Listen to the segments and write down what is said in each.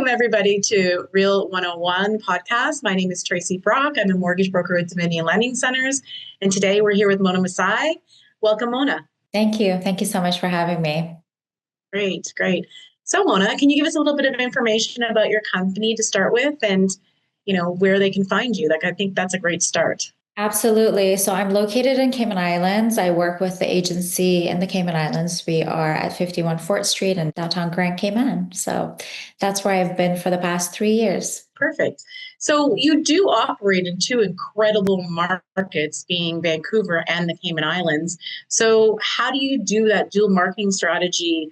everybody, to Real 101 podcast. My name is Tracey Brock. I'm a mortgage broker at Dominion Lending Centers. And today we're here with Mona Mirzaie. Welcome, Mona. Thank you. Thank you so much for having me. Great, great. So, Mona, can you give us a little bit of information about your company to start with and, where they can find you? I think that's a great start. Absolutely. So I'm located in Cayman Islands. I work with the agency in the Cayman Islands. We are at 51 Fort Street in downtown Grand Cayman. So that's where I've been for the past 3 years. Perfect. So you do operate in two incredible markets, being Vancouver and the Cayman Islands. So how do you do that dual marketing strategy?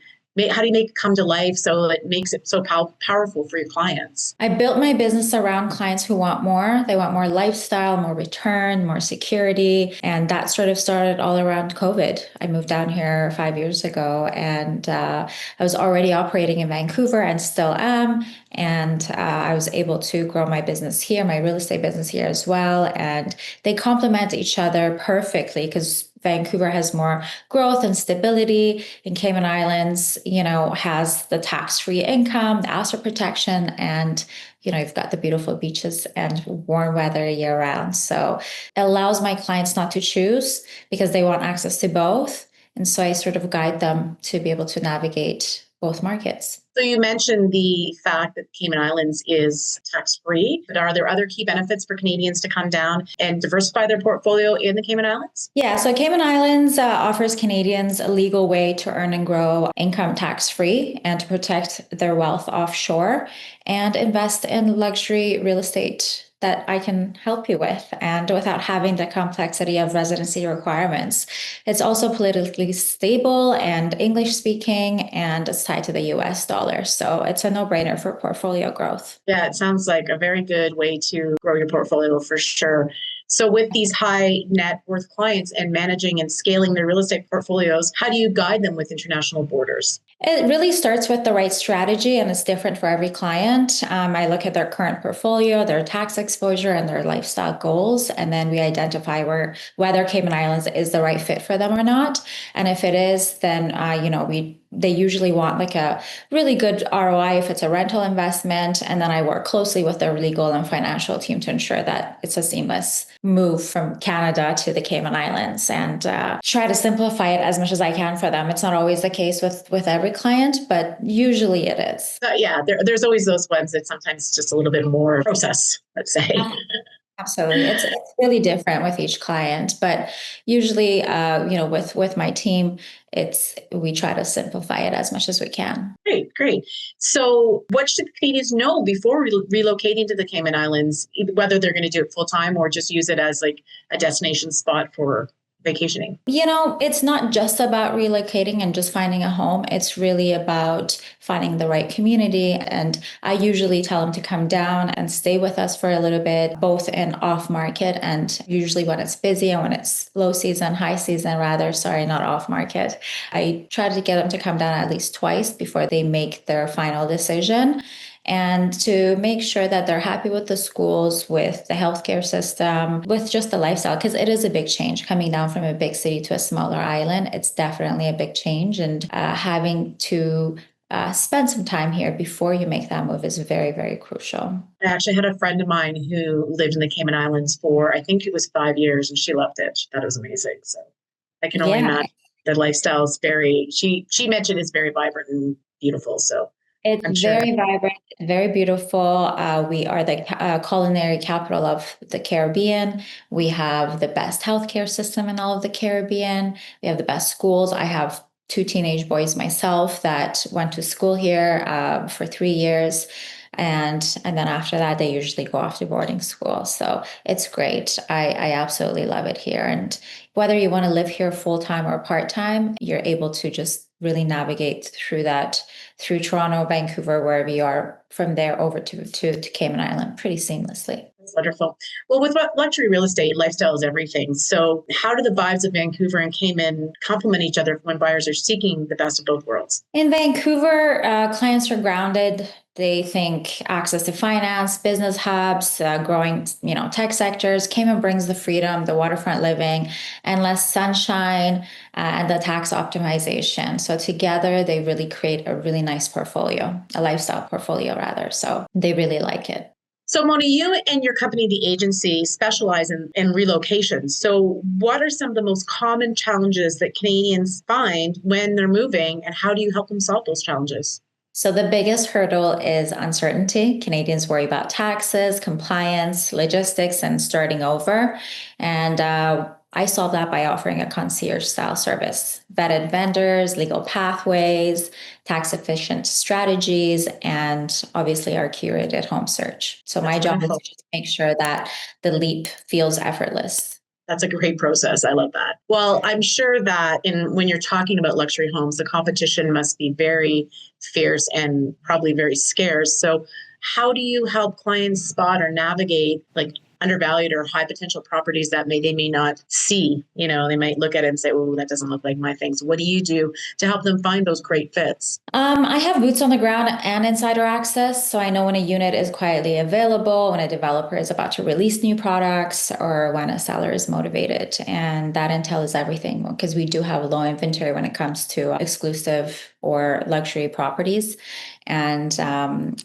How do you make it come to life so it makes it so powerful for your clients? I built my business around clients who want more. They want more lifestyle, more return, more security. And that sort of started all around COVID. I moved down here 5 years ago, and I was already operating in Vancouver and still am. And I was able to grow my business here, my real estate business here as well. And they complement each other perfectly because Vancouver has more growth and stability. In Cayman Islands, has the tax-free income, the asset protection, and you've got the beautiful beaches and warm weather year round. So it allows my clients not to choose because they want access to both. And so I sort of guide them to be able to navigate both markets. So you mentioned the fact that Cayman Islands is tax-free, but are there other key benefits for Canadians to come down and diversify their portfolio in the Cayman Islands? Yeah, so Cayman Islands offers Canadians a legal way to earn and grow income tax-free and to protect their wealth offshore and invest in luxury real estate that I can help you with, and without having the complexity of residency requirements. It's also politically stable and English speaking, and it's tied to the US dollar. So it's a no-brainer for portfolio growth. Yeah, it sounds like a very good way to grow your portfolio for sure. So with these high net worth clients and managing and scaling their real estate portfolios, how do you guide them with international borders? It really starts with the right strategy, and it's different for every client. I look at their current portfolio, their tax exposure, and their lifestyle goals, and then we identify whether Cayman Islands is the right fit for them or not. And if it is, then they usually want like a really good ROI if it's a rental investment, and then I work closely with their legal and financial team to ensure that it's a seamless move from Canada to the Cayman Islands, and try to simplify it as much as I can for them. It's not always the case with every client, but usually it is. There's always those ones that sometimes it's just a little bit more process, let's say. Absolutely. It's really different with each client, but usually, with my team, we try to simplify it as much as we can. Great. So what should Canadians know before relocating to the Cayman Islands, whether they're going to do it full time or just use it as like a destination spot for vacationing? It's not just about relocating and just finding a home. It's really about finding the right community. And I usually tell them to come down and stay with us for a little bit, both in off market and usually when it's busy and when it's low season, high season, rather, sorry, not off market. I try to get them to come down at least twice before they make their final decision, and to make sure that they're happy with the schools, with the healthcare system, with just the lifestyle, because it is a big change coming down from a big city to a smaller island. It's definitely a big change, and having to spend some time here before you make that move is very, very crucial. I actually had a friend of mine who lived in the Cayman Islands for, I think it was 5 years, and she loved it. She thought it was amazing. So I can only imagine the lifestyle is she mentioned it's very vibrant and beautiful. So it's very vibrant, very beautiful. We are the culinary capital of the Caribbean. We have the best healthcare system in all of the Caribbean. We have the best schools. I have 2 teenage boys myself that went to school here for 3 years. And then after that, they usually go off to boarding school. So it's great. I absolutely love it here. And whether you want to live here full time or part time, you're able to just really navigate through Toronto, Vancouver, wherever you are, from there over to Cayman Island pretty seamlessly. That's wonderful. Well, with luxury real estate, lifestyle is everything. So how do the vibes of Vancouver and Cayman complement each other when buyers are seeking the best of both worlds? In Vancouver, clients are grounded They think access to finance, business hubs, growing, tech sectors. Cayman brings the freedom, the waterfront living, and less sunshine, and the tax optimization. So together, they really create a really nice portfolio, a lifestyle portfolio rather. So they really like it. So, Mona, you and your company, the agency, specialize in relocation. So, what are some of the most common challenges that Canadians find when they're moving, and how do you help them solve those challenges? So the biggest hurdle is uncertainty. Canadians worry about taxes, compliance, logistics, and starting over. And I solve that by offering a concierge style service, vetted vendors, legal pathways, tax efficient strategies, and obviously our curated home search. So my job is to just make sure that the leap feels effortless. That's a great process. I love that. Well, I'm sure that when you're talking about luxury homes, the competition must be very fierce and probably very scarce. So how do you help clients spot or navigate like undervalued or high potential properties that they may not see? They might look at it and say, oh, that doesn't look like my thing. So what do you do to help them find those great fits? I have boots on the ground and insider access. So I know when a unit is quietly available, when a developer is about to release new products, or when a seller is motivated. And that intel is everything, because we do have low inventory when it comes to exclusive or luxury properties. And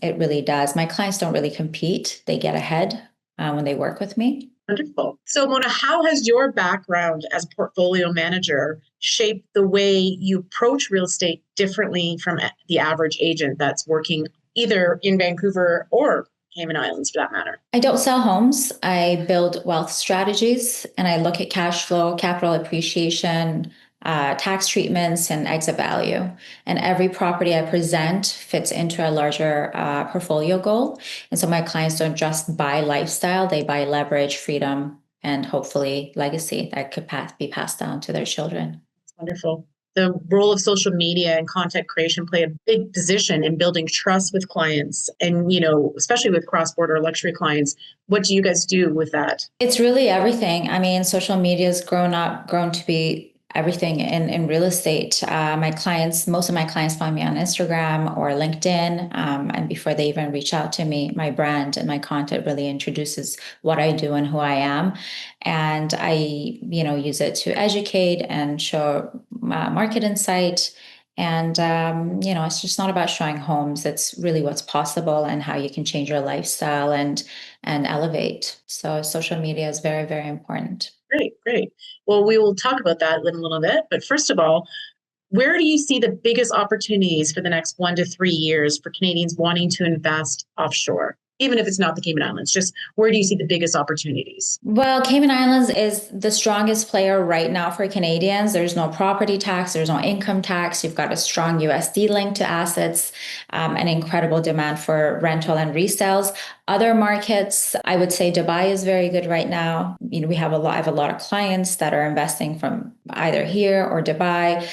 it really does. My clients don't really compete. They get ahead when they work with me. Wonderful. So, Mona, how has your background as portfolio manager shaped the way you approach real estate differently from the average agent that's working either in Vancouver or Cayman Islands for that matter? I don't sell homes. I build wealth strategies, and I look at cash flow, capital appreciation, tax treatments, and exit value. And every property I present fits into a larger portfolio goal. And so my clients don't just buy lifestyle, they buy leverage, freedom, and hopefully legacy that could be passed down to their children. That's wonderful. The role of social media and content creation play a big position in building trust with clients, and especially with cross-border luxury clients. What do you guys do with that? It's really everything. I mean, social media has grown to be everything in real estate. Most of my clients find me on Instagram or LinkedIn. And before they even reach out to me, my brand and my content really introduces what I do and who I am. And I, use it to educate and show market insight. And, it's just not about showing homes. It's really what's possible and how you can change your lifestyle and elevate. So social media is very, very important. Great. Well, we will talk about that in a little bit. But first of all, where do you see the biggest opportunities for the next 1 to 3 years for Canadians wanting to invest offshore? Even if it's not the Cayman Islands, just where do you see the biggest opportunities? Well, Cayman Islands is the strongest player right now for Canadians. There's no property tax, there's no income tax. You've got a strong USD link to assets, an incredible demand for rental and resales. Other markets, I would say Dubai is very good right now. I have a lot of clients that are investing from either here or Dubai.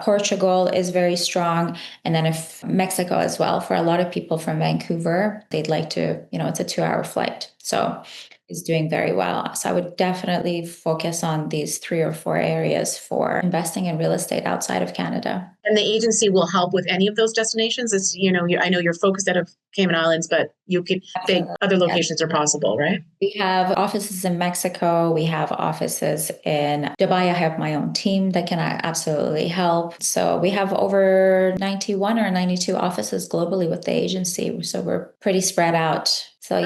Portugal is very strong. And then if Mexico as well, for a lot of people from Vancouver, they'd like to, it's a 2-hour flight. So it's doing very well. So I would definitely focus on these 3 or 4 areas for investing in real estate outside of Canada. And the agency will help with any of those destinations. It's, I know you're focused out of Cayman Islands, but you could think other locations are possible, right? We have offices in Mexico. We have offices in Dubai. I have my own team that can absolutely help. So we have over 91 or 92 offices globally with the agency. So we're pretty spread out. So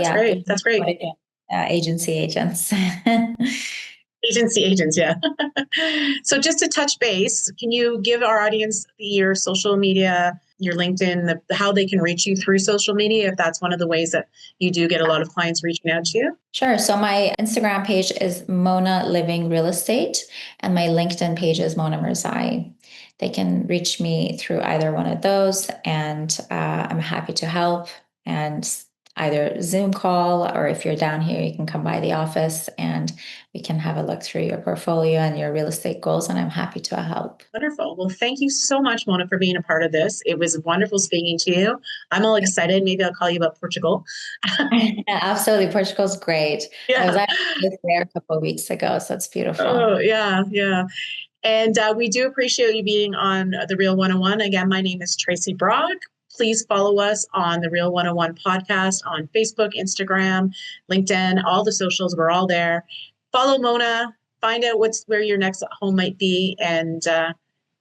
That's great. Agency agents. Agency agents, yeah. So just to touch base, can you give our audience your social media, your LinkedIn, how they can reach you through social media, if that's one of the ways that you do get a lot of clients reaching out to you? Sure. So my Instagram page is Mona Living Real Estate, and my LinkedIn page is Mona Mirzaie. They can reach me through either one of those, and I'm happy to help. And either Zoom call, or if you're down here, you can come by the office and we can have a look through your portfolio and your real estate goals, and I'm happy to help. Wonderful. Well, thank you so much, Mona, for being a part of this. It was wonderful speaking to you. I'm all excited. Maybe I'll call you about Portugal. Yeah, absolutely. Portugal's great. Yeah. I was actually there a couple of weeks ago, so it's beautiful. Oh, yeah. And we do appreciate you being on The Real 101. Again, my name is Tracey Brock. please follow us on the Real 101 podcast on Facebook, Instagram, LinkedIn, all the socials. We're all there. Follow Mona, find out where your next home might be, and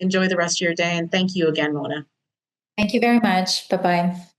enjoy the rest of your day. And thank you again, Mona. Thank you very much. Bye-bye.